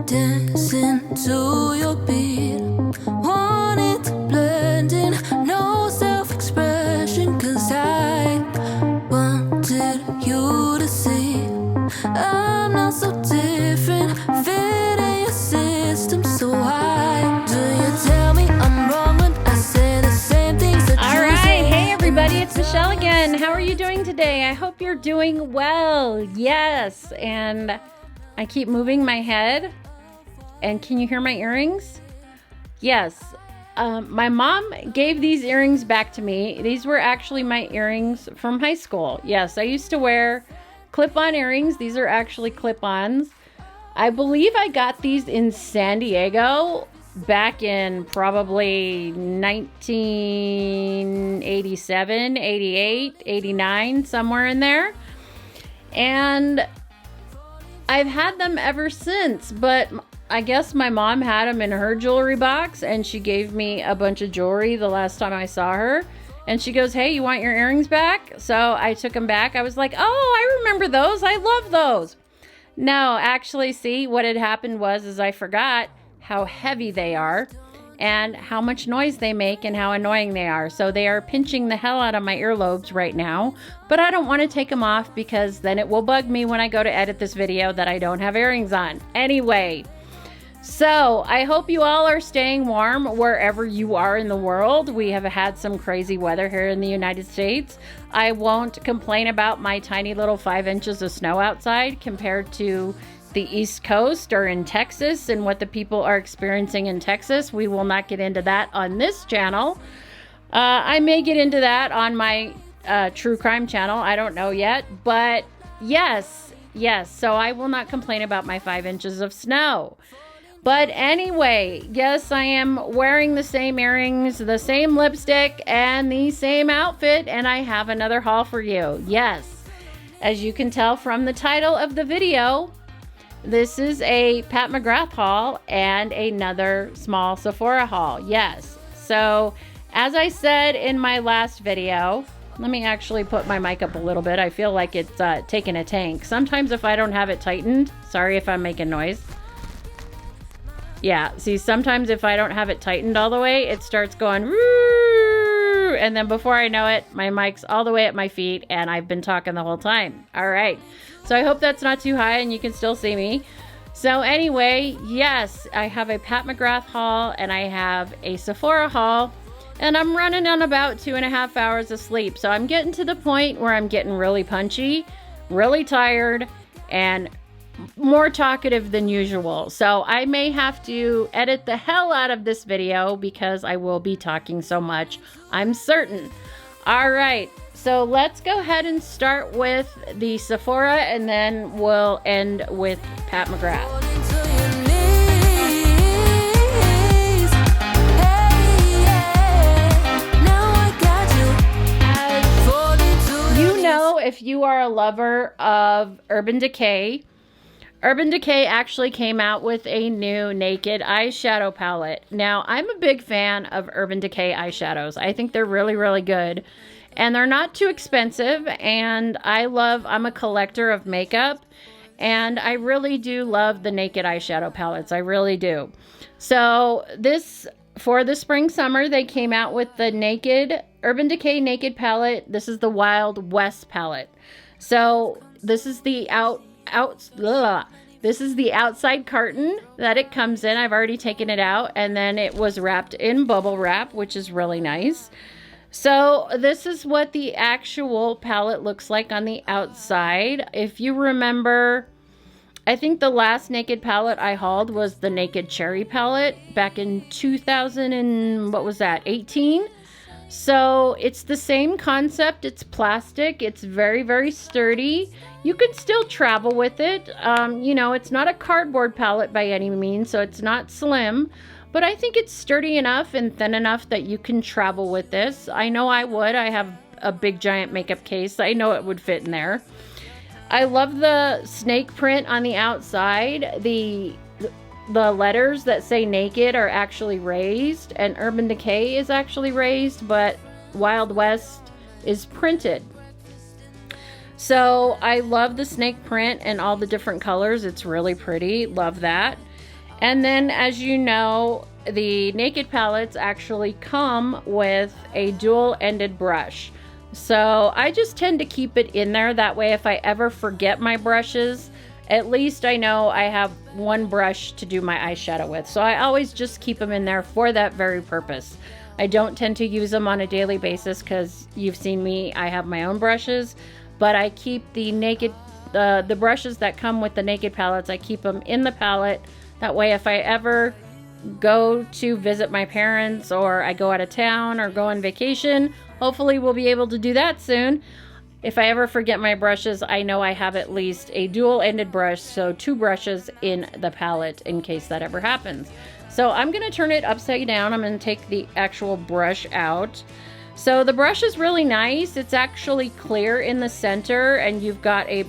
dancing to your beat. Wanted to blend in, no self-expression, 'cause I wanted you to see I'm not so different, fit in your system. So why do you tell me I'm wrong when I say the same things that All you right, say? hey everybody, it's Michelle again. How are you doing today? I hope you're doing well. Yes, and I keep moving my head. And can you hear my earrings? Yes. My mom gave these earrings back to me. These were actually my earrings from high school. Yes, I used to wear clip-on earrings. These are actually clip-ons. I believe I got these in San Diego back in probably 1987, 88, 89, somewhere in there. And I've had them ever since, but I guess my mom had them in her jewelry box, and she gave me a bunch of jewelry the last time I saw her. And she goes, hey, you want your earrings back? So I took them back. I was like, oh, I remember those. I love those. No, actually, see, what had happened was I forgot how heavy they are and how much noise they make and how annoying they are. So they are pinching the hell out of my earlobes right now, but I don't want to take them off because then it will bug me when I go to edit this video that I don't have earrings on. Anyway, so I hope you all are staying warm wherever you are in the world. We have had some crazy weather here in the United States. I won't complain about my tiny little 5 inches of snow outside compared to the East Coast or in Texas and what the people are experiencing in Texas. We will not get into that on this channel. I may get into that on my true crime channel. I don't know yet, but yes. So I will not complain about my 5 inches of snow. But anyway, yes, I am wearing the same earrings, the same lipstick, and the same outfit, and I have another haul for you. Yes, as you can tell from the title of the video, this is a Pat McGrath haul and another small Sephora haul. Yes, so as I said in my last video, let me actually put my mic up a little bit. I feel like it's taking a tank. Sometimes if I don't have it tightened, sorry if I'm making noise. Yeah, see, sometimes if I don't have it tightened all the way, it starts going, woo, and then before I know it, my mic's all the way at my feet, and I've been talking the whole time. All right, so I hope that's not too high and you can still see me. So anyway, yes, I have a Pat McGrath haul, and I have a Sephora haul, and I'm running on about 2.5 hours of sleep. So I'm getting to the point where I'm getting really punchy, really tired, and more talkative than usual. So I may have to edit the hell out of this video because I will be talking so much, I'm certain. All right, so let's go ahead and start with the Sephora, and then we'll end with Pat McGrath. You know, if you are a lover of Urban Decay, Urban Decay actually came out with a new naked eyeshadow palette. Now, I'm a big fan of Urban Decay eyeshadows. I think they're really, really good. And they're not too expensive. And I'm a collector of makeup. And I really do love the naked eyeshadow palettes. I really do. So for the spring summer, they came out with the Urban Decay naked palette. This is the Wild West palette. So this is the this is the outside carton that it comes in. I've already taken it out, and then it was wrapped in bubble wrap, which is really nice. So this is what the actual palette looks like on the outside. If you remember, I think the last naked palette I hauled was the Naked Cherry palette back in 2018. So it's the same concept. It's plastic. It's very, very sturdy. You can still travel with it. You know, it's not a cardboard palette by any means, so it's not slim. But I think it's sturdy enough and thin enough that you can travel with this. I know I would. I have a big giant makeup case. I know it would fit in there. I love the snake print on the outside. The letters that say naked are actually raised, and Urban Decay is actually raised, but Wild West is printed. So I love the snake print and all the different colors. It's really pretty. Love that. And then, as you know, the Naked palettes actually come with a dual-ended brush. So I just tend to keep it in there. That way, if I ever forget my brushes, at least I know I have one brush to do my eyeshadow with. So I always just keep them in there for that very purpose. I don't tend to use them on a daily basis because you've seen me, I have my own brushes, but I keep the Naked, the brushes that come with the Naked palettes, I keep them in the palette. That way, if I ever go to visit my parents, or I go out of town, or go on vacation, hopefully we'll be able to do that soon. If I ever forget my brushes, I know I have at least a dual-ended brush, so 2 brushes in the palette in case that ever happens. So I'm going to turn it upside down. I'm going to take the actual brush out. So the brush is really nice. It's actually clear in the center, and you've got a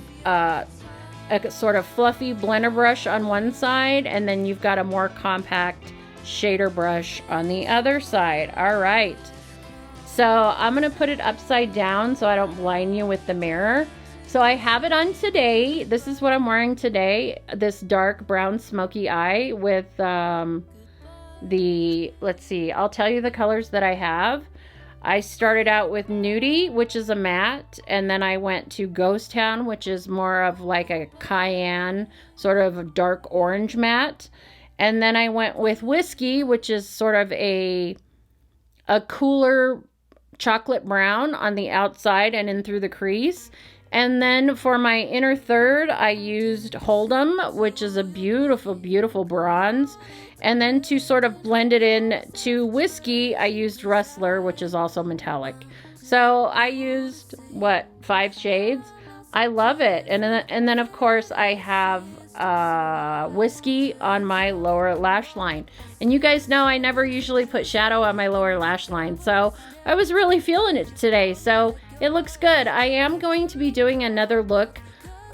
sort of fluffy blender brush on one side, and then you've got a more compact shader brush on the other side. All right. So I'm going to put it upside down so I don't blind you with the mirror. So I have it on today. This is what I'm wearing today. This dark brown smoky eye with let's see, I'll tell you the colors that I have. I started out with Nudie, which is a matte, and then I went to Ghost Town, which is more of like a cayenne, sort of a dark orange matte. And then I went with Whiskey, which is sort of a cooler chocolate brown on the outside and in through the crease. And then for my inner third, I used Hold'em, which is a beautiful, beautiful bronze. And then to sort of blend it in to Whiskey, I used Rustler, which is also metallic. So I used, 5 shades? I love it. And then of course, I have Whiskey on my lower lash line. And you guys know I never usually put shadow on my lower lash line. So I was really feeling it today. So it looks good. I am going to be doing another look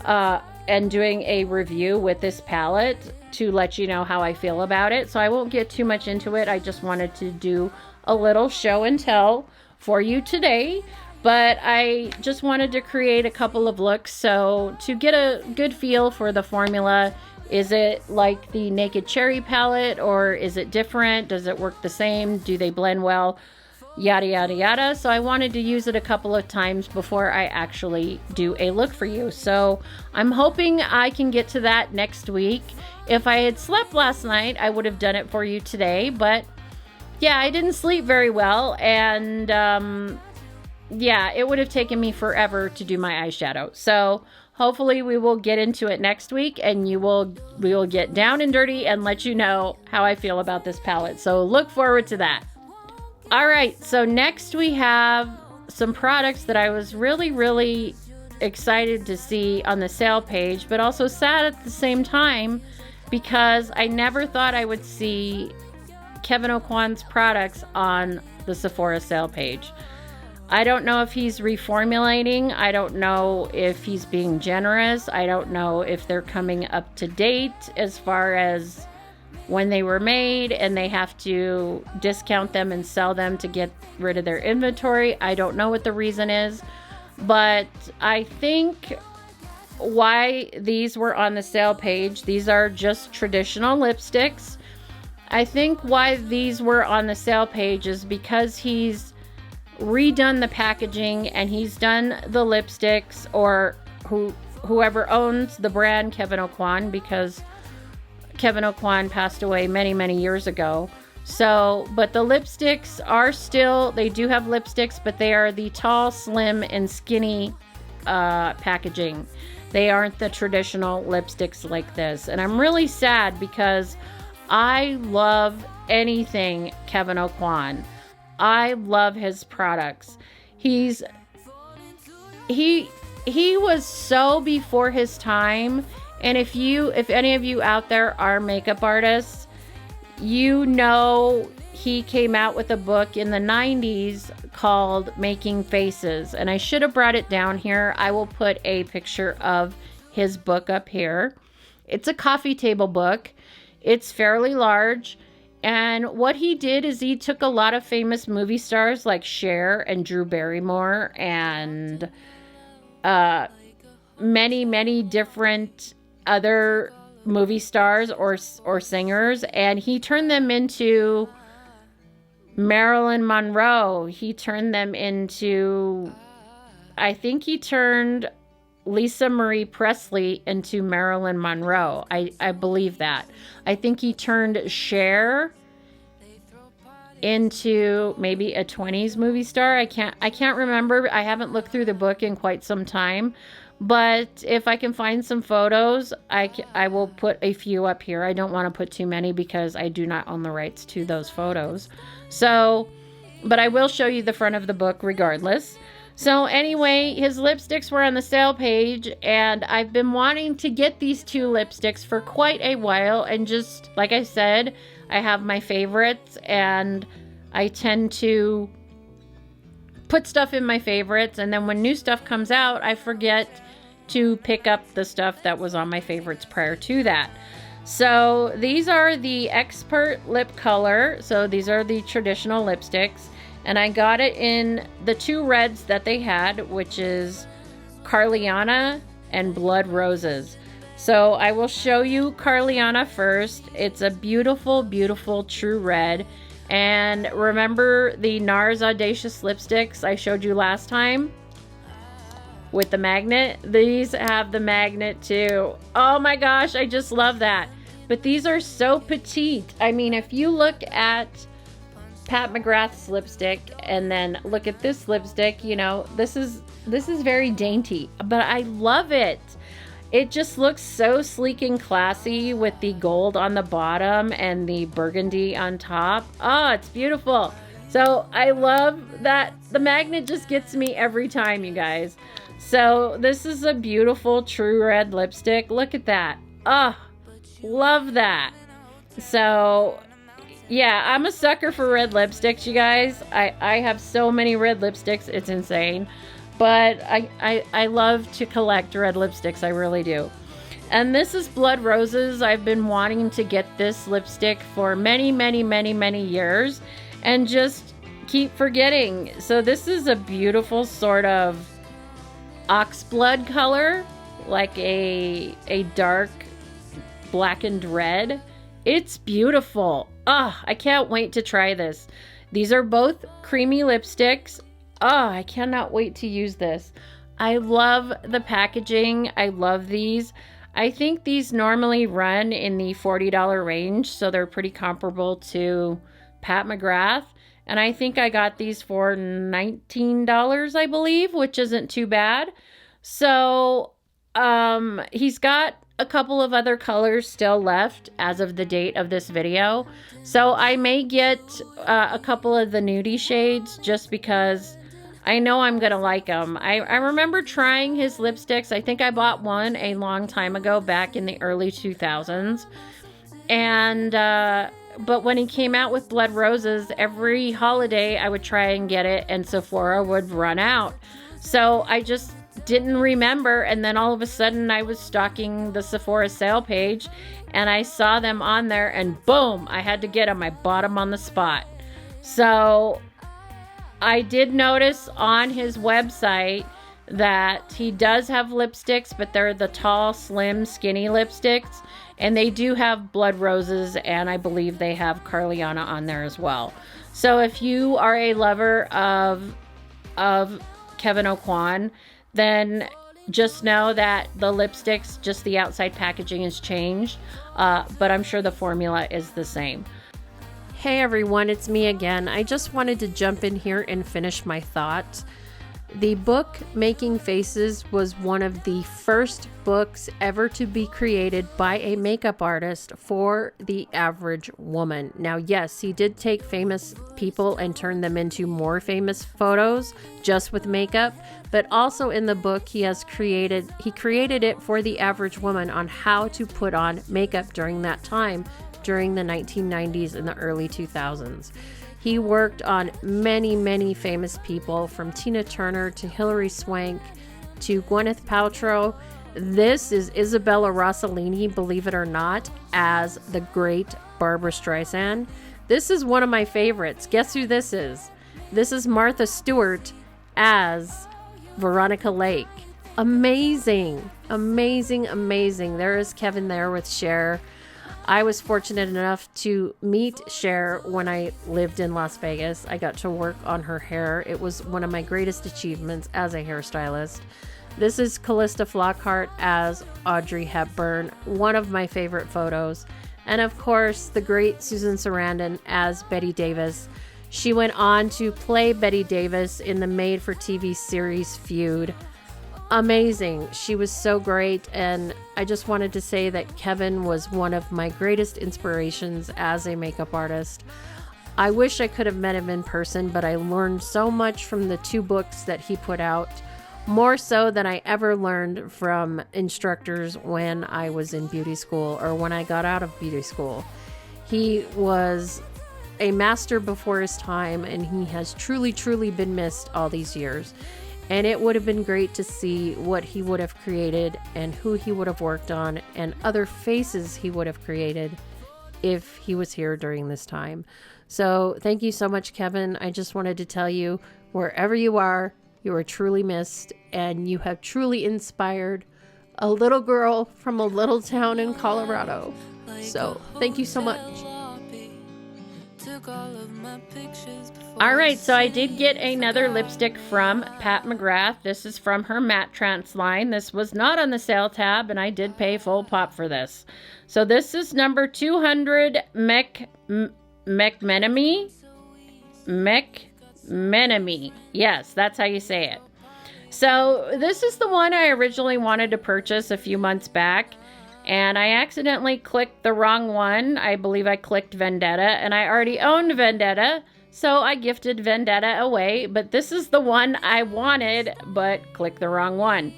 and doing a review with this palette to let you know how I feel about it. So I won't get too much into it. I just wanted to do a little show and tell for you today. But I just wanted to create a couple of looks. So to get a good feel for the formula, is it like the Naked Cherry palette, or is it different? Does it work the same? Do they blend well? Yada, yada, yada. So I wanted to use it a couple of times before I actually do a look for you. So I'm hoping I can get to that next week. If I had slept last night, I would have done it for you today. But yeah, I didn't sleep very well. And yeah, it would have taken me forever to do my eyeshadow. So hopefully we will get into it next week, and we will get down and dirty and let you know how I feel about this palette. So look forward to that. All right, so next we have some products that I was really, really excited to see on the sale page, but also sad at the same time because I never thought I would see Kevyn Aucoin's products on the Sephora sale page. I don't know if he's reformulating. I don't know if he's being generous. I don't know if they're coming up to date as far as when they were made and they have to discount them and sell them to get rid of their inventory. I don't know what the reason is, but I think why these were on the sale page, these are just traditional lipsticks. I think why these were on the sale page is because he's redone the packaging and he's done the lipsticks, or whoever owns the brand Kevyn Aucoin, because Kevyn Aucoin passed away many, many years ago. So, but the lipsticks are still, they do have lipsticks, but they are the tall, slim, and skinny packaging. They aren't the traditional lipsticks like this. And I'm really sad because I love anything Kevyn Aucoin. I love his products. He was so before his time. And if any of you out there are makeup artists, you know he came out with a book in the 90s called Making Faces. And I should have brought it down here. I will put a picture of his book up here. It's a coffee table book. It's fairly large. And what he did is he took a lot of famous movie stars like Cher and Drew Barrymore and many, many different other movie stars or singers, and he turned them into Marilyn Monroe. He turned them into, I think he turned Lisa Marie Presley into Marilyn Monroe. I believe that. I think he turned Cher into maybe a 20s movie star. I can't remember. I haven't looked through the book in quite some time. But if I can find some photos, I will put a few up here. I don't want to put too many because I do not own the rights to those photos. So, but I will show you the front of the book regardless. So anyway, his lipsticks were on the sale page, and I've been wanting to get these two lipsticks for quite a while. And just like I said, I have my favorites, and I tend to put stuff in my favorites, and then when new stuff comes out, I forget to pick up the stuff that was on my favorites prior to that. So these are the Expert Lipcolor. So these are the traditional lipsticks, and I got it in the two reds that they had, which is Carliana and Blood Roses. So I will show you Carliana first. It's a beautiful, beautiful true red. And remember the NARS Audacious lipsticks I showed you last time with the magnet? These have the magnet too. Oh my gosh, I just love that. But these are so petite. I mean, if you look at Pat McGrath's lipstick and then look at this lipstick, you know, this is very dainty, but I love it. It just looks so sleek and classy with the gold on the bottom and the burgundy on top. Oh, it's beautiful. So I love that. The magnet just gets me every time, you guys. So this is a beautiful true red lipstick. Look at that. Oh, love that. So yeah, I'm a sucker for red lipsticks, you guys. I have so many red lipsticks. It's insane. But I love to collect red lipsticks. I really do. And this is Blood Roses. I've been wanting to get this lipstick for many, many, many, many years and just keep forgetting. So this is a beautiful sort of oxblood color, like a dark blackened red. It's beautiful. Ah, I can't wait to try this. These are both creamy lipsticks. Oh, I cannot wait to use this. I love the packaging. I love these. I think these normally run in the $40 range, so they're pretty comparable to Pat McGrath. And I think I got these for $19, I believe, which isn't too bad. So he's got a couple of other colors still left as of the date of this video. So I may get a couple of the nudie shades just because I know I'm going to like them. I remember trying his lipsticks. I think I bought one a long time ago back in the early 2000s. And, but when he came out with Blood Roses, every holiday I would try and get it and Sephora would run out. So I just didn't remember. And then all of a sudden I was stalking the Sephora sale page and I saw them on there and boom, I had to get them. I bought them on the spot. So I did notice on his website that he does have lipsticks, but they're the tall, slim, skinny lipsticks. And they do have Blood Roses, and I believe they have Carliana on there as well. So if you are a lover of Kevyn Aucoin, then just know that the lipsticks, just the outside packaging has changed. But I'm sure the formula is the same. Hey everyone, it's me again. I just wanted to jump in here and finish my thought. The book Making Faces was one of the first books ever to be created by a makeup artist for the average woman. Now, yes, he did take famous people and turn them into more famous photos just with makeup, but also in the book he created it for the average woman on how to put on makeup during that time, during the 1990s and the early 2000s. He worked on many, many famous people, from Tina Turner to Hilary Swank to Gwyneth Paltrow. This is Isabella Rossellini, believe it or not, as the great Barbra Streisand. This is one of my favorites. Guess who this is? This is Martha Stewart as Veronica Lake. amazing, amazing, amazing. There is Kevyn there with Cher. I was fortunate enough to meet Cher when I lived in Las Vegas. I got to work on her hair. It was one of my greatest achievements as a hairstylist. This is Callista Flockhart as Audrey Hepburn, one of my favorite photos. And of course, the great Susan Sarandon as Betty Davis. She went on to play Betty Davis in the made-for-TV series Feud. Amazing. She was so great, and I just wanted to say that Kevyn was one of my greatest inspirations as a makeup artist. I wish I could have met him in person, but I learned so much from the 2 books that he put out, more so than I ever learned from instructors when I was in beauty school or when I got out of beauty school. He was a master before his time, and he has truly, truly been missed all these years. And it would have been great to see what he would have created and who he would have worked on and other faces he would have created if he was here during this time. So thank you so much, Kevyn. I just wanted to tell you, wherever you are truly missed, and you have truly inspired a little girl from a little town in Colorado. So thank you so much. All right, so I did get another lipstick from Pat McGrath. This is from her Matte Trance line. This was not on the sale tab, and I did pay full pop for this. So this is number 200 McMenemy. Yes, that's how you say it. So this is the one I originally wanted to purchase a few months back, and I accidentally clicked the wrong one. I believe I clicked Vendetta, and I already owned Vendetta, so I gifted Vendetta away. But this is the one I wanted, but clicked the wrong one.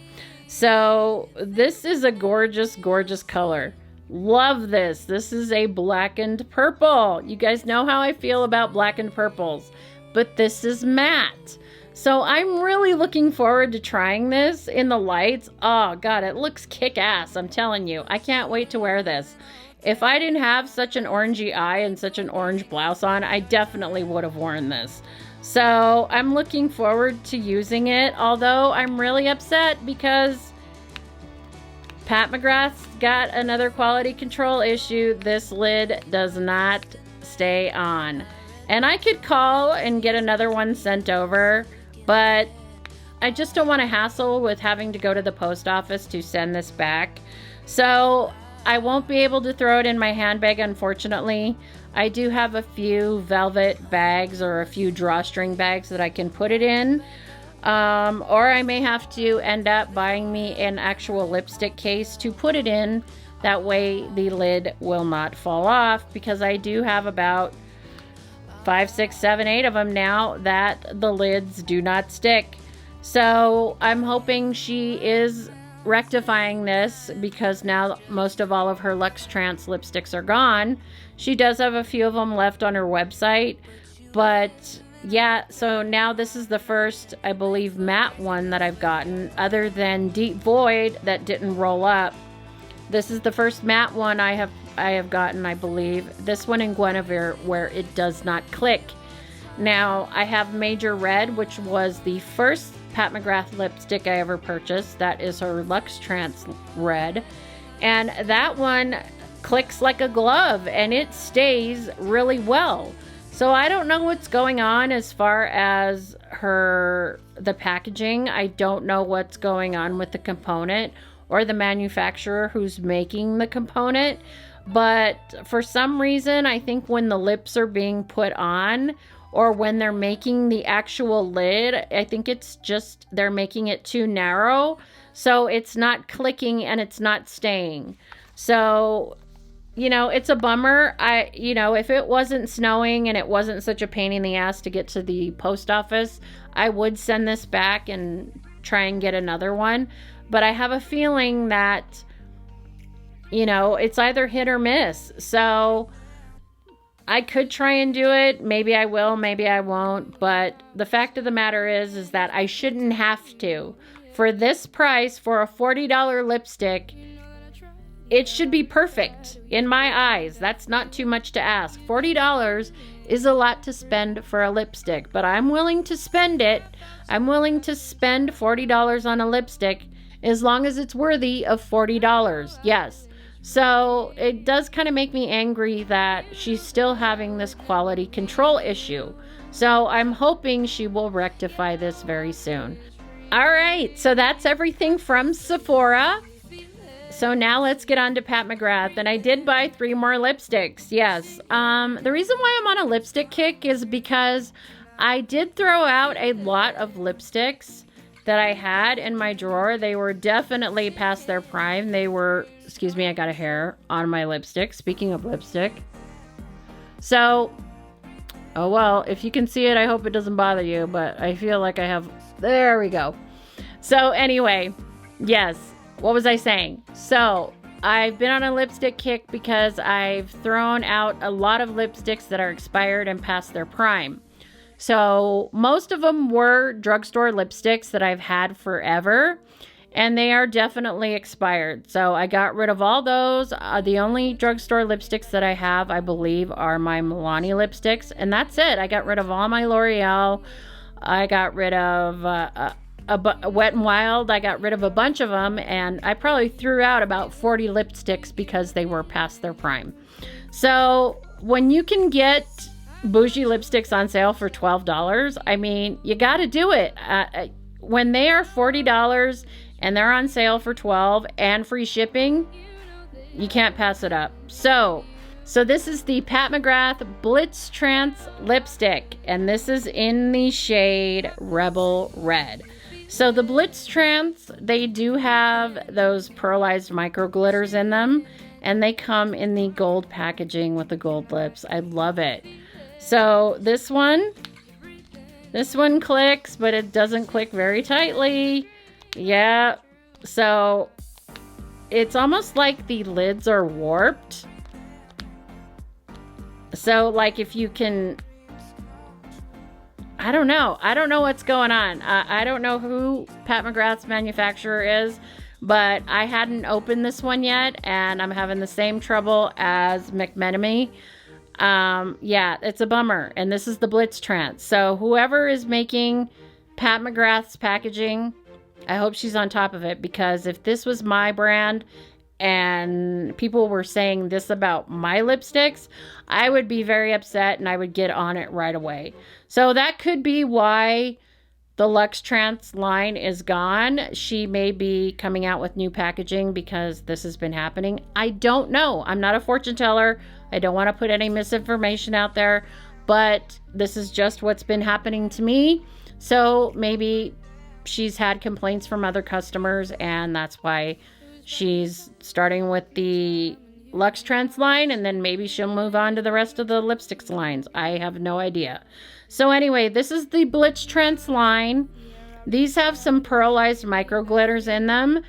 So this is a gorgeous, gorgeous color. Love this. This is a blackened purple. You guys know how I feel about blackened purples, but this is matte. So I'm really looking forward to trying this in the lights. Oh God, it looks kick-ass. I'm telling you, I can't wait to wear this. If I didn't have such an orangey eye and such an orange blouse on, I definitely would have worn this. So I'm looking forward to using it, although I'm really upset because Pat McGrath's got another quality control issue. This lid does not stay on. And I could call and get another one sent over, but I just don't want to hassle with having to go to the post office to send this back. So I won't be able to throw it in my handbag, unfortunately. I do have a few velvet bags or a few drawstring bags that I can put it in. Or I may have to end up buying me an actual lipstick case to put it in. That way the lid will not fall off, because I do have about 5, 6, 7, 8 of them now that the lids do not stick. So I'm hoping she is rectifying this, because now most of all of her Luxe Trance lipsticks are gone. She does have a few of them left on her website, but yeah, so now this is the first, I believe, matte one that I've gotten, other than Deep Void that didn't roll up. This is the first matte one I have gotten, I believe. This one in Guinevere, where it does not click. Now, I have Major Red, which was the first Pat McGrath lipstick I ever purchased. That is her Luxe Trance Red. And that one clicks like a glove, and it stays really well. So I don't know what's going on as far as the packaging. I don't know what's going on with the component or the manufacturer who's making the component. But for some reason, I think when the lips are being put on, or when they're making the actual lid, I think it's just they're making it too narrow. So it's not clicking and it's not staying. So, you know, it's a bummer. If it wasn't snowing and it wasn't such a pain in the ass to get to the post office, I would send this back and try and get another one. But I have a feeling that, it's either hit or miss. So I could try and do it. Maybe I will, maybe I won't. But the fact of the matter is that I shouldn't have to. For this price, for a $40 lipstick, it should be perfect in my eyes. That's not too much to ask. $40 is a lot to spend for a lipstick, but I'm willing to spend it. I'm willing to spend $40 on a lipstick as long as it's worthy of $40. Yes. So it does kind of make me angry that she's still having this quality control issue. So I'm hoping she will rectify this very soon. All right, so that's everything from Sephora. So now let's get on to Pat McGrath. And I did buy 3 more lipsticks. Yes. The reason why I'm on a lipstick kick is because I did throw out a lot of lipsticks that I had in my drawer. They were definitely past their prime. They were, excuse me, I got a hair on my lipstick. Speaking of lipstick. So, oh well, if you can see it, I hope it doesn't bother you, but I feel like I have, there we go. So anyway, yes, what was I saying? So I've been on a lipstick kick because I've thrown out a lot of lipsticks that are expired and past their prime. So most of them were drugstore lipsticks that I've had forever, and they are definitely expired. So I got rid of all those. The only drugstore lipsticks that I have, I believe, are my Milani lipsticks, and that's it. I got rid of all my L'Oreal. I got rid of Wet n Wild. I got rid of a bunch of them, and I probably threw out about 40 lipsticks because they were past their prime. So when you can get bougie lipsticks on sale for $12, I mean, you got to do it. When they are $40 and they're on sale for $12 and free shipping, you can't pass it up. So this is the Pat McGrath Blitz Trance lipstick, and this is in the shade Rebel Red. So the Blitz Trance, they do have those pearlized micro glitters in them, and they come in the gold packaging with the gold lips. I love it. So this one clicks, but it doesn't click very tightly. Yeah, so it's almost like the lids are warped. So like if you can, I don't know what's going on. I don't know who Pat McGrath's manufacturer is, but I hadn't opened this one yet, and I'm having the same trouble as McMenemy. Yeah, it's a bummer. And this is the Blitz Trance. So whoever is making Pat McGrath's packaging, I hope she's on top of it, because if this was my brand and people were saying this about my lipsticks, I would be very upset and I would get on it right away. So that could be why the Luxe Trance line is gone. She may be coming out with new packaging because this has been happening. I don't know. I'm not a fortune teller. I don't want to put any misinformation out there, but this is just what's been happening to me. So maybe she's had complaints from other customers, and that's why she's starting with the Luxe Trance line, and then maybe she'll move on to the rest of the lipsticks lines. I have no idea. So anyway, this is the Blitz Trance line. These have some pearlized micro glitters in them.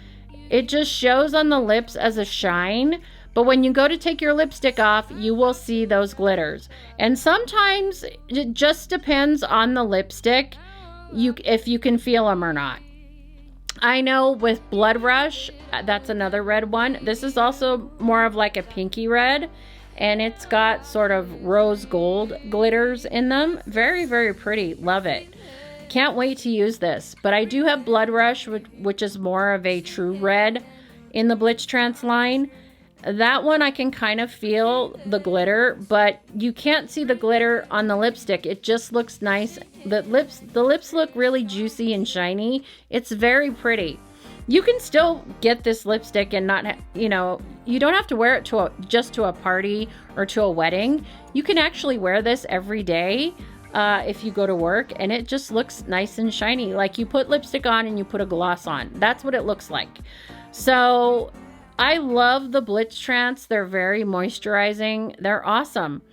It just shows on the lips as a shine, but when you go to take your lipstick off, you will see those glitters. And sometimes it just depends on the lipstick, if you can feel them or not. I know with Blood Rush, that's another red one. This is also more of like a pinky red, and it's got sort of rose gold glitters in them. Very, very pretty. Love it. Can't wait to use this. But I do have Blood Rush, which is more of a true red in the Blitz Trance line. That one I can kind of feel the glitter, but you can't see the glitter on the lipstick. It just looks nice. The lips look really juicy and shiny. It's very pretty. You can still get this lipstick and not, you don't have to wear it just to a party or to a wedding. You can actually wear this every day if you go to work, and it just looks nice and shiny. Like you put lipstick on and you put a gloss on. That's what it looks like. So I love the Blitz Trance. They're very moisturizing. They're awesome.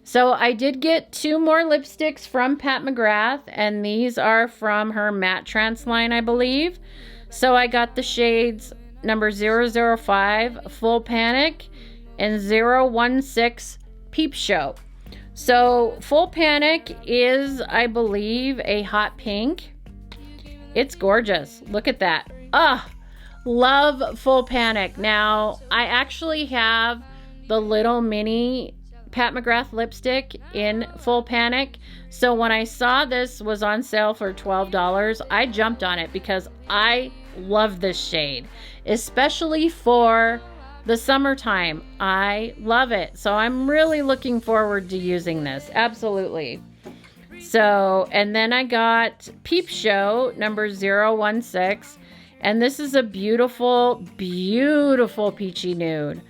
So I did get 2 more lipsticks from Pat McGrath, and these are from her Matte Trance line, I believe. So I got the shades number 005 Full Panic and 016 Peep Show. So Full Panic is, I believe, a hot pink. It's gorgeous. Look at that. Love Full Panic. Now, I actually have the little mini Pat McGrath lipstick in Full Panic. So when I saw this was on sale for $12, I jumped on it because I love this shade, especially for the summertime. I love it. So I'm really looking forward to using this. Absolutely. So, and then I got Peep Show number 016. And this is a beautiful, beautiful peachy nude.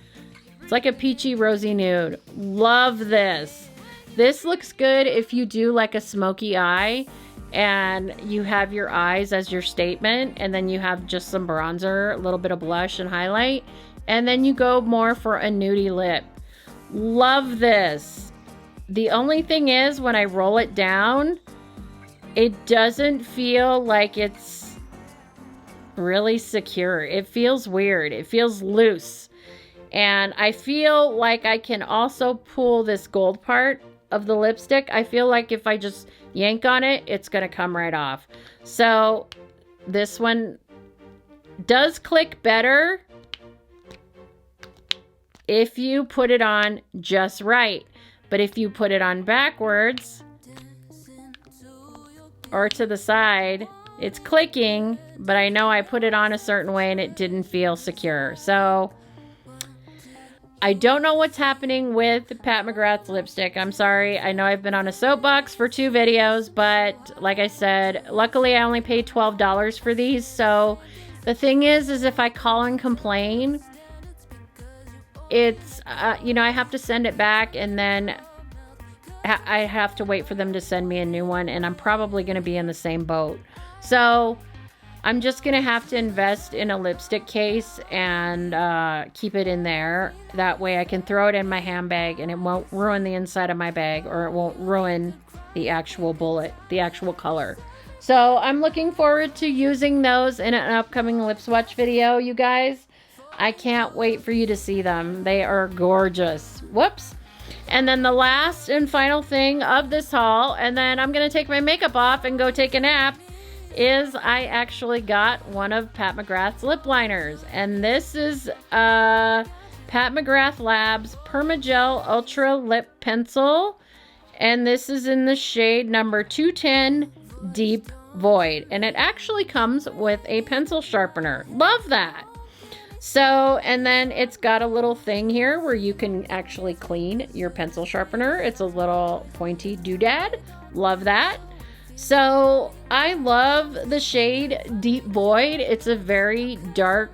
It's like a peachy rosy nude. Love this. This looks good if you do like a smoky eye and you have your eyes as your statement, and then you have just some bronzer, a little bit of blush and highlight, and then you go more for a nudie lip. Love this. The only thing is, when I roll it down, it doesn't feel like it's really secure. It feels weird. It feels loose. And I feel like I can also pull this gold part of the lipstick. I feel like if I just yank on it, it's going to come right off. So this one does click better if you put it on just right. But if you put it on backwards or to the side, it's clicking, but I know I put it on a certain way and it didn't feel secure. So I don't know what's happening with Pat McGrath's lipstick. I'm sorry. I know I've been on a soapbox for 2 videos, but like I said, luckily I only paid $12 for these. So the thing is if I call and complain, it's, you know, I have to send it back, and then I have to wait for them to send me a new one, and I'm probably going to be in the same boat. So I'm just going to have to invest in a lipstick case and keep it in there. That way I can throw it in my handbag and it won't ruin the inside of my bag, or it won't ruin the actual bullet, the actual color. So I'm looking forward to using those in an upcoming lip swatch video, you guys. I can't wait for you to see them. They are gorgeous. Whoops. And then the last and final thing of this haul, and then I'm going to take my makeup off and go take a nap, is I actually got one of Pat McGrath's lip liners. And this is Pat McGrath Labs Perma Gel Ultra Lip Pencil. And this is in the shade number 210 Deep Void. And it actually comes with a pencil sharpener. Love that. So, and then it's got a little thing here where you can actually clean your pencil sharpener. It's a little pointy doodad. Love that. So I love the shade Deep Void. It's a very dark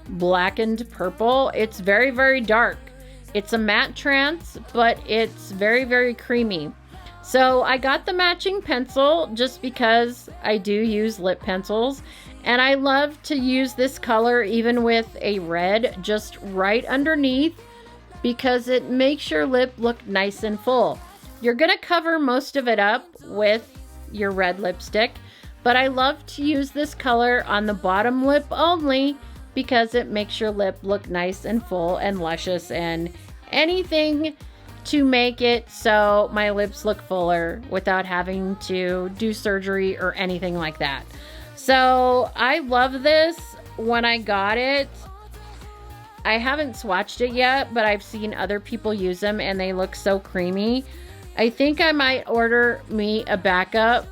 blackened purple. It's very, very dark. It's a matte trance, but it's very, very creamy. So I got the matching pencil just because I do use lip pencils. And I love to use this color even with a red just right underneath, because it makes your lip look nice and full. You're going to cover most of it up with your red lipstick, but I love to use this color on the bottom lip only because it makes your lip look nice and full and luscious, and anything to make it so my lips look fuller without having to do surgery or anything like that. So I love this. When I got it, I haven't swatched it yet, but I've seen other people use them and they look so creamy. I think I might order me a backup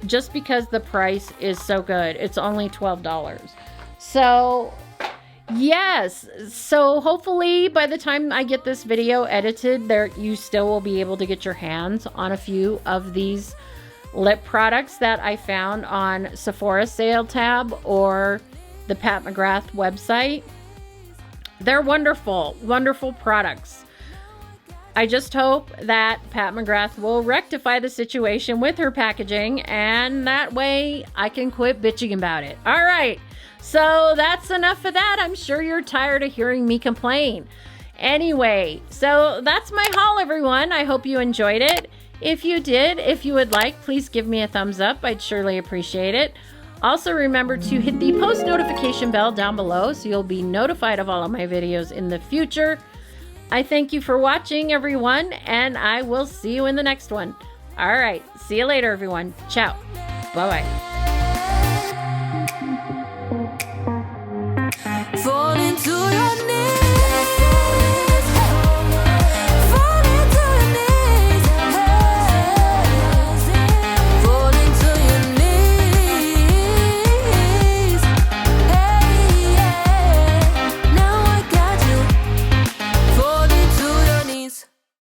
just because the price is so good. It's only $12. So yes, so hopefully by the time I get this video edited, you still will be able to get your hands on a few of these lip products that I found on Sephora sale tab or the Pat McGrath website. They're wonderful, wonderful products. I just hope that Pat McGrath will rectify the situation with her packaging, and that way I can quit bitching about it. All right, so that's enough of that. I'm sure you're tired of hearing me complain. Anyway, so that's my haul, everyone. I hope you enjoyed it. If you did, if you would like, please give me a thumbs up. I'd surely appreciate it. Also, remember to hit the post notification bell down below so you'll be notified of all of my videos in the future. I thank you for watching, everyone, and I will see you in the next one. All right, see you later, everyone. Ciao. Bye-bye. Fall into